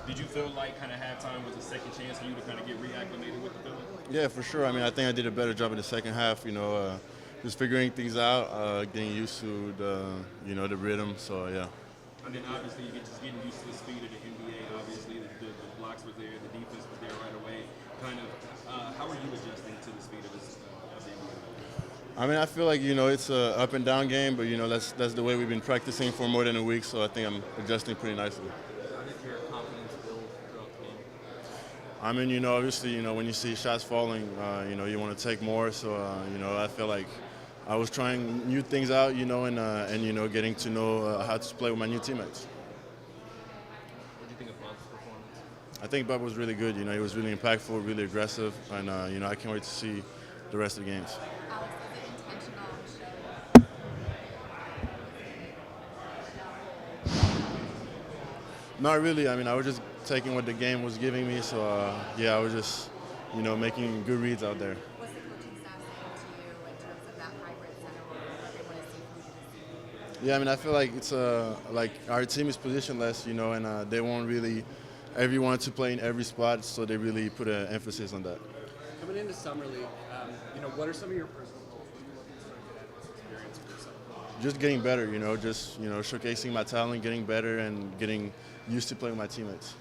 Did you feel like kind of halftime was a second chance for you to kind of get reacclimated with the feeling? Yeah, for sure. I mean, I think I did a better job in the second half. Just figuring things out, getting used to the rhythm. So yeah. And then obviously you get just getting used to the speed of the NBA. Obviously the blocks were there, the defense was there right away. Kind of, how are you adjusting to the speed of this of the NBA? I mean, I feel like it's a up and down game, but that's the way we've been practicing for more than a week. So I think I'm adjusting pretty nicely. How did your confidence build throughout the game? I mean, obviously, when you see shots falling, you want to take more. So, I feel like I was trying new things out, and getting to know how to play with my new teammates. What do you think of Bub's performance? I think Bub was really good. He was really impactful, really aggressive, and I can't wait to see the rest of the games. Alex, is it intentional? Not really. I mean, I was just taking what the game was giving me. So, I was just, making good reads out there. What's the coaching staff saying to you in terms of that hybrid center role that they want to see from you? Yeah, I mean, I feel like it's like our team is positionless, and they want really everyone to play in every spot, so they really put an emphasis on that. Coming into Summer League, what are some of your personal goals? What are you looking to sort of get out of this experience for yourself? Just getting better, just showcasing my talent, getting better, and getting used to playing with my teammates.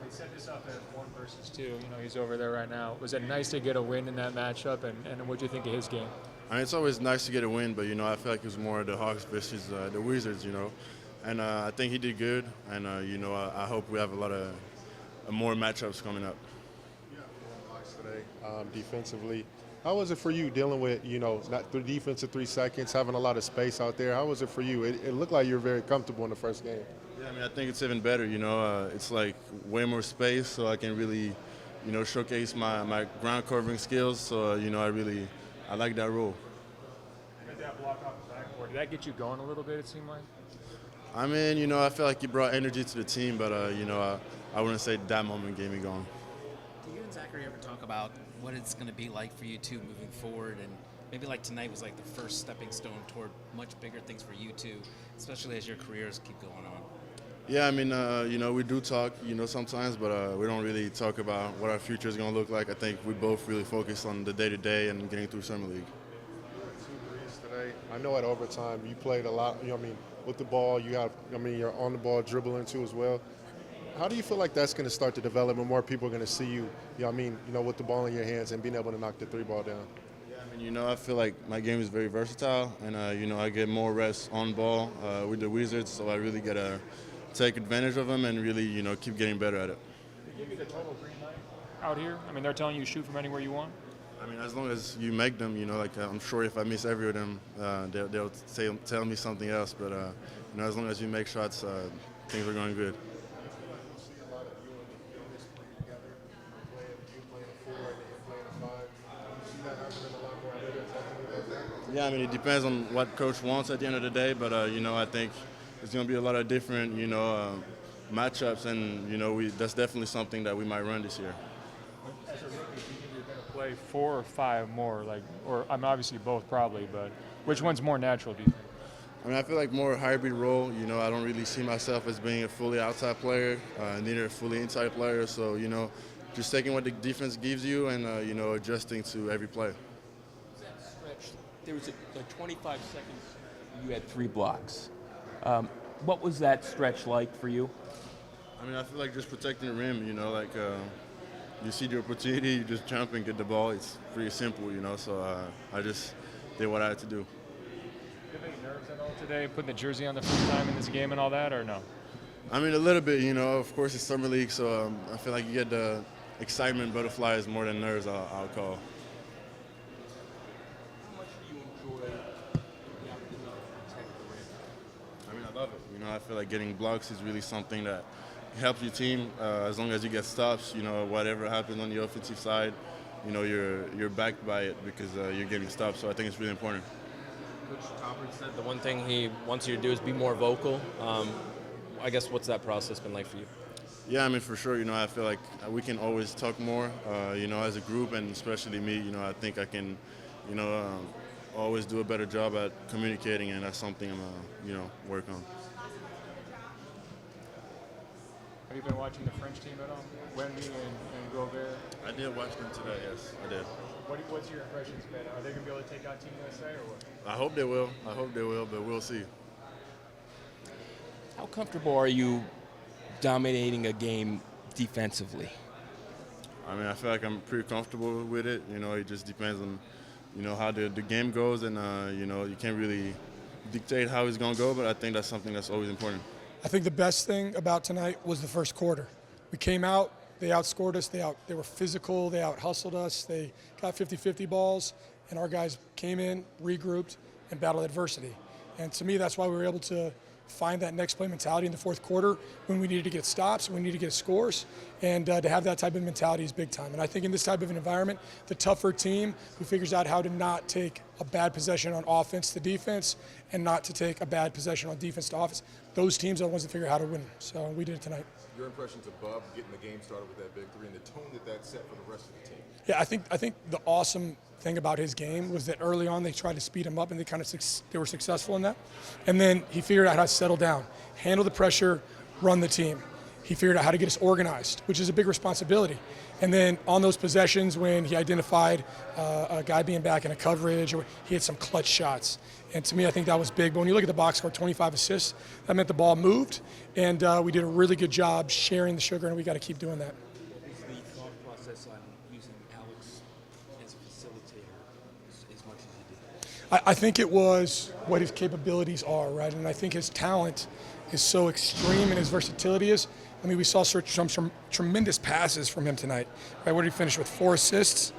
He set this up as 1 versus 2. He's over there right now. Was it nice to get a win in that matchup, and what do you think of his game? I mean, it's always nice to get a win, but I feel like it was more the Hawks versus the Wizards, and I think he did good, and I hope we have a lot of more matchups coming up. Today, defensively, how was it for you dealing with not the defense of 3 seconds, having a lot of space out there? How was it for you? It looked like you were very comfortable in the first game. Yeah, I mean, I think it's even better. It's like way more space, so I can really showcase my ground covering skills. So I like that role. That block off the backboard, did that get you going a little bit, it seemed like? I mean, I feel like he brought energy to the team, but I wouldn't say that moment gave me going. Do you and Zachary ever talk about what it's going to be like for you two moving forward, and maybe like tonight was like the first stepping stone toward much bigger things for you two, especially as your careers keep going on? Yeah, I mean, we do talk, sometimes, but we don't really talk about what our future is going to look like. I think we both really focus on the day-to-day and getting through Summer League. 2 threes today. I know at overtime you played a lot, with the ball. You're on the ball dribbling too as well. How do you feel like that's going to start to develop and more people are going to see you, with the ball in your hands and being able to knock the 3-ball down? Yeah, I mean, I feel like my game is very versatile, and, I get more reps on ball with the Wizards, so I really get to take advantage of them and really, keep getting better at it. They give you the total green light out here? I mean, they're telling you shoot from anywhere you want? I mean, as long as you make them, I'm sure if I miss every of them, they'll tell me something else. But, as long as you make shots, things are going good. Yeah, I mean, it depends on what coach wants at the end of the day, but, I think there's going to be a lot of different, matchups, and, that's definitely something that we might run this year. As a rookie, do you think you're going to play 4 or 5 more? Or I'm obviously both probably, but which one's more natural, do you think? I mean, I feel like more hybrid role. I don't really see myself as being a fully outside player, neither a fully inside player. So, just taking what the defense gives you and, adjusting to every play. That stretch, there was like 25 seconds, you had 3 blocks. What was that stretch like for you? I mean, I feel like just protecting the rim, you see the opportunity, you just jump and get the ball. It's pretty simple, so I just did what I had to do. Do you have any nerves at all today, putting the jersey on the first time in this game and all that, or no? I mean, a little bit, of course it's Summer League, so I feel like you get the excitement, butterflies more than nerves, I'll call. How much do you enjoy the opportunity to protect the rim? I mean, I love it. I feel like getting blocks is really something that helps your team as long as you get stops. Whatever happens on the offensive side, you're backed by it because you're getting stops. So I think it's really important. Coach Toppert said the one thing he wants you to do is be more vocal. I guess what's that process been like for you? Yeah, I mean, for sure. I feel like we can always talk more. As a group, and especially me. I think I can, always do a better job at communicating, and that's something I'm, work on. Have you been watching the French team at all? Wemby and Gobert? I did watch them today, yes, I did. What's your impressions been? Are they going to be able to take out Team USA or what? I hope they will. I hope they will, but we'll see. How comfortable are you dominating a game defensively? I mean, I feel like I'm pretty comfortable with it. You know, it just depends on, you know, how the game goes, and, you know, you can't really dictate how it's going to go, but I think that's something that's always important. I think the best thing about tonight was the first quarter. We came out, they outscored us, they were physical, they out-hustled us, they got 50-50 balls, and our guys came in, regrouped, and battled adversity. And to me, that's why we were able to find that next play mentality in the fourth quarter when we needed to get stops, when we needed to get scores, and to have that type of mentality is big time. And I think in this type of an environment, the tougher team who figures out how to not take a bad possession on offense to defense and not to take a bad possession on defense to offense, those teams are the ones that figure out how to win. So we did it tonight. Your impressions of Bub getting the game started with that big three and the tone that set for the rest of the team? Yeah, I think the awesome thing about his game was that early on they tried to speed him up, and they were successful in that. And then he figured out how to settle down, handle the pressure, run the team. He figured out how to get us organized, which is a big responsibility. And then on those possessions when he identified a guy being back in a coverage, or he had some clutch shots. And to me, I think that was big. But when you look at the box score, 25 assists, that meant the ball moved, and we did a really good job sharing the sugar, and we got to keep doing that. What was the thought process on using Alex as a facilitator as much as you did? I think it was what his capabilities are, right? And I think his talent is so extreme and his versatility is. I mean, we saw some tremendous passes from him tonight, right? What did he finish with? 4 assists?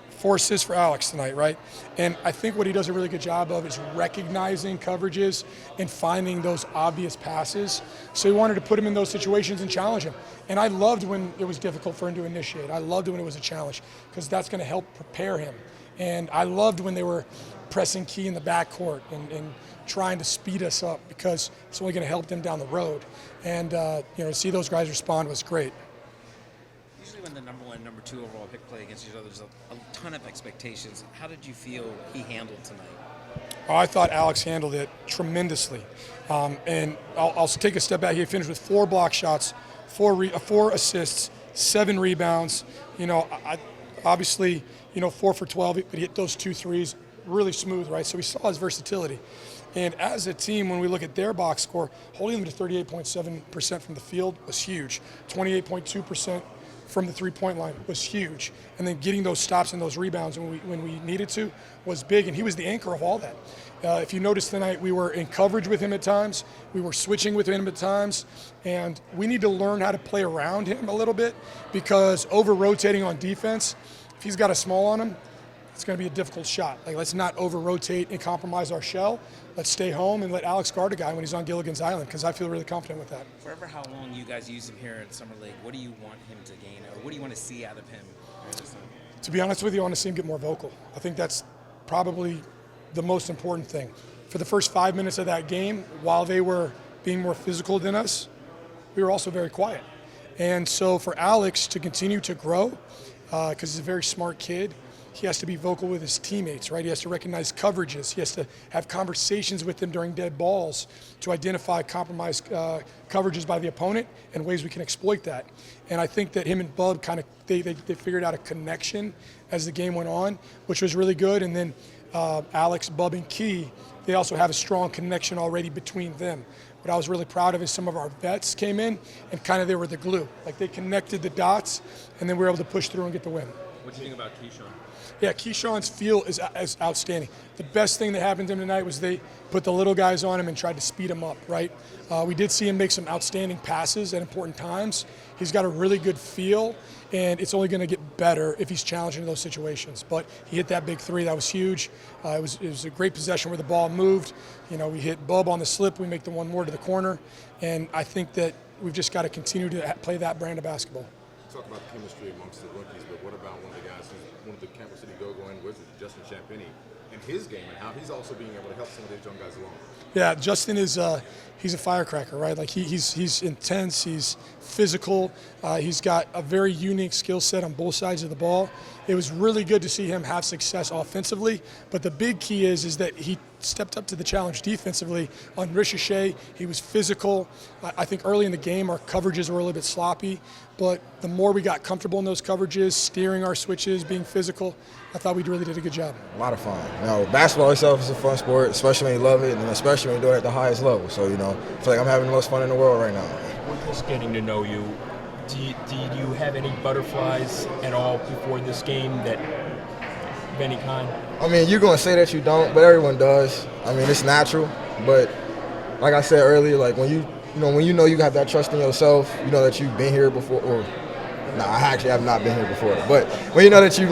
4 assists for Alex tonight, right? And I think what he does a really good job of is recognizing coverages and finding those obvious passes. So he wanted to put him in those situations and challenge him. And I loved when it was difficult for him to initiate. I loved it when it was a challenge because that's going to help prepare him. And I loved when they were pressing key in the backcourt and trying to speed us up because it's only going to help them down the road. And you know, to see those guys respond was great. Usually when the number 1 and number 2 overall pick play against each other, there's a ton of expectations. How did you feel he handled tonight? Oh, I thought Alex handled it tremendously. And I'll take a step back. He finished with 4 block shots, 4 assists, 7 rebounds. You know, obviously, you know, 4 for 12, but he hit those 2 threes really smooth, right? So we saw his versatility. And as a team, when we look at their box score, holding them to 38.7% from the field was huge. 28.2% from the three-point line was huge. And then getting those stops and those rebounds when we needed to was big, and he was the anchor of all that. If you notice tonight, we were in coverage with him at times. We were switching with him at times. And we need to learn how to play around him a little bit because over-rotating on defense, if he's got a small on him, it's going to be a difficult shot. Like, let's not over-rotate and compromise our shell. Let's stay home and let Alex guard a guy when he's on Gilligan's Island because I feel really confident with that. Forever how long you guys use him here at Summer League, what do you want him to gain, or what do you want to see out of him? To be honest with you, I want to see him get more vocal. I think that's probably the most important thing. For the first 5 minutes of that game, while they were being more physical than us, we were also very quiet. And so for Alex to continue to grow, because he's a very smart kid, he has to be vocal with his teammates, right? He has to recognize coverages. He has to have conversations with them during dead balls to identify compromised coverages by the opponent and ways we can exploit that. And I think that him and Bub they figured out a connection as the game went on, which was really good. And then Alex, Bub, and Key, they also have a strong connection already between them. What I was really proud of is some of our vets came in and kind of they were the glue. Like they connected the dots, and then we were able to push through and get the win. What do you think about Keyshawn? Yeah, Keyshawn's feel is outstanding. The best thing that happened to him tonight was they put the little guys on him and tried to speed him up, right? We did see him make some outstanding passes at important times. He's got a really good feel, and it's only going to get better if he's challenging in those situations. But he hit that big 3. That was huge. It was a great possession where the ball moved. You know, we hit Bub on the slip. We make the one more to the corner. And I think that we've just got to continue to play that brand of basketball. Talk about the chemistry amongst the rookies, but what about one of the guys who's one of the Campbell City Go-Go and Wizards, Justin Champagnie? and his game and how he's also being able to help some of these young guys along. Yeah, Justin is he's a firecracker, right? Like he's intense, he's physical, he's got a very unique skill set on both sides of the ball. It was really good to see him have success offensively, but the big key is that he stepped up to the challenge defensively on ricochet. He was physical. I think early in the game our coverages were a little bit sloppy, but the more we got comfortable in those coverages, steering our switches, being physical, I thought we really did a good job. A lot of fun. You know, basketball itself is a fun sport, especially when you love it, and especially when you do it at the highest level. So, you know, I feel like I'm having the most fun in the world right now. We're just getting to know you. Do you have any butterflies at all before this game that of any kind? I mean, you're going to say that you don't, but everyone does. I mean, it's natural. But like I said earlier, like when you know you have that trust in yourself, you know that you've been here before. Or no, I actually have not been here before. But when you know that you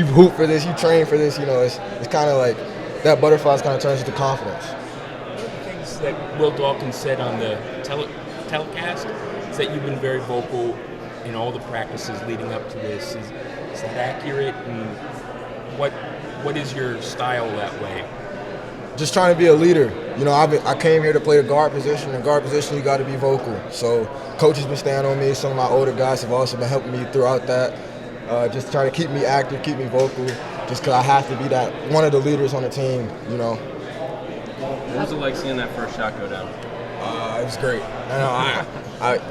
hoop for this, you train for this, you know, it's kind of like that butterflies kind of turns into confidence. One of the things that 𝗦𝗛𝗢𝗟𝗏 said on the telecast is that you've been very vocal in all the practices leading up to this. Is that accurate? And what is your style that way? Just trying to be a leader. You know, I came here to play the guard position. In guard position, you got to be vocal. So coach has been staying on me. Some of my older guys have also been helping me throughout that. Just trying to keep me active, keep me vocal, just because I have to be that one of the leaders on the team, you know. What was it like seeing that first shot go down? It was great.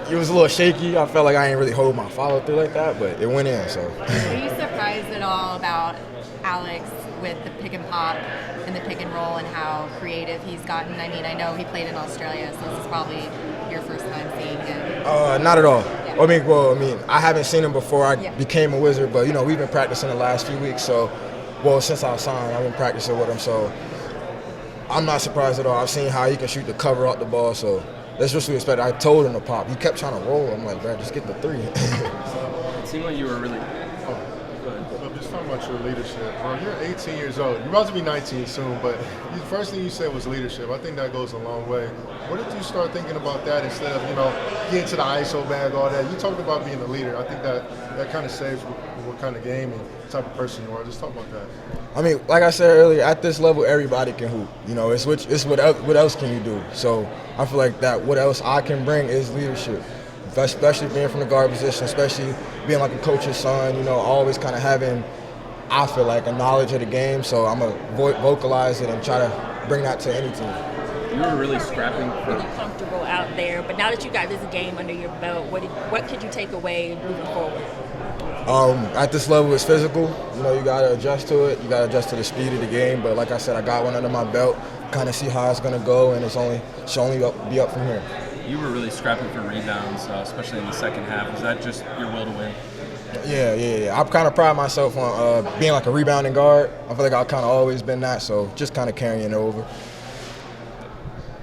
It was a little shaky. I felt like I didn't really hold my follow through like that, but it went in. So. Are you surprised at all about Alex with the pick and pop and the pick and roll and how creative he's gotten? I mean, I know he played in Australia, so this is probably your first time seeing him. Not at all. Yeah. I haven't seen him before I became a Wizard, but you know, we've been practicing the last few weeks. So, since I signed, I've been practicing with him. So, I'm not surprised at all. I've seen how he can shoot the cover out the ball. So, that's just what we expected. I told him to pop. He kept trying to roll. I'm like, bro, just get the three. It seemed like you were really. Just talking about your leadership, bro. You're 18 years old. You're about to be 19 soon, but the first thing you said was leadership. I think that goes a long way. When did you start thinking about that instead of, getting to the ISO bag, all that? You talked about being a leader. I think that kind of saves what kind of game and type of person you are. Just talk about that. I mean, like I said earlier, at this level, everybody can hoop. You know, it's what else can you do? So I feel like that what else I can bring is leadership. Especially being from the guard position, especially being like a coach's son, always kind of having, I feel like, a knowledge of the game. So I'm going to vocalize it and try to bring that to any team. You were really scrapping for. Really comfortable out there, but now that you got this game under your belt, what could you take away moving forward? At this level, it's physical. You got to adjust to it. You got to adjust to the speed of the game. But like I said, I got one under my belt, kind of see how it's going to go, and it's only be up from here. You were really scrapping for rebounds, especially in the second half. Is that just your will to win? Yeah. I kind of pride myself on being like a rebounding guard. I feel like I've kind of always been that, so just kind of carrying it over.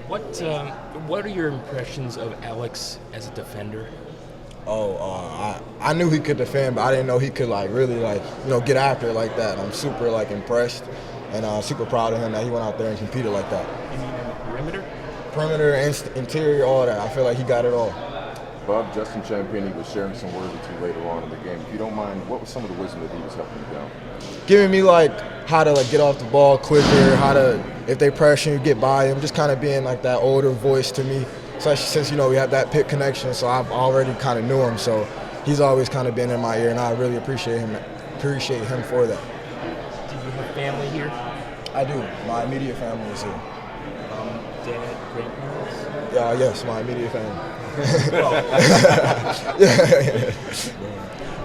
What are your impressions of Alex as a defender? I knew he could defend, but I didn't know he could really get after it like that. I'm super impressed and super proud of him that he went out there and competed like that. You mean on the perimeter? Perimeter, interior, all that. I feel like he got it all. Bob, Justin Champagnie was sharing some words with you later on in the game. If you don't mind, what was some of the wisdom that he was helping you down? Giving me how to get off the ball quicker, how to, if they pressure you, get by him, just kind of being that older voice to me. Especially since we have that pick connection, so I've already kind of knew him. So he's always kind of been in my ear, and I really appreciate him for that. Do you have family here? I do. My immediate family is here. Dad, grandparents? Yes, my immediate family.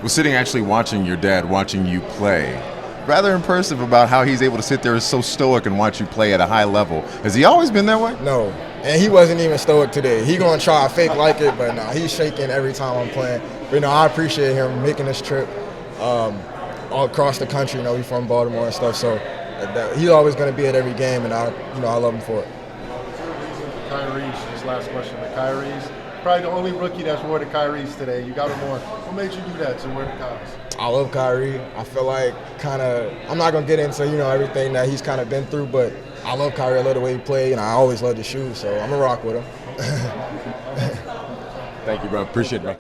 We're sitting actually watching your dad watching you play. Rather impressive about how he's able to sit there and so stoic and watch you play at a high level. Has he always been that way? No, and he wasn't even stoic today. He gonna try to fake like it, but no, he's shaking every time I'm playing. But I appreciate him making this trip all across the country. He's from Baltimore and stuff, so he's always gonna be at every game, and I love him for it. Kyrie's, his last question. The Kyrie's, probably the only rookie that's wore the Kyrie's today. You got him on. What made you do that to wear the Kyrie's? I love Kyrie. I feel like I'm not going to get into, everything that he's kind of been through, but I love Kyrie. I love the way he played, and I always love the shoes, so I'm going to rock with him. Thank you, bro. Appreciate it, bro.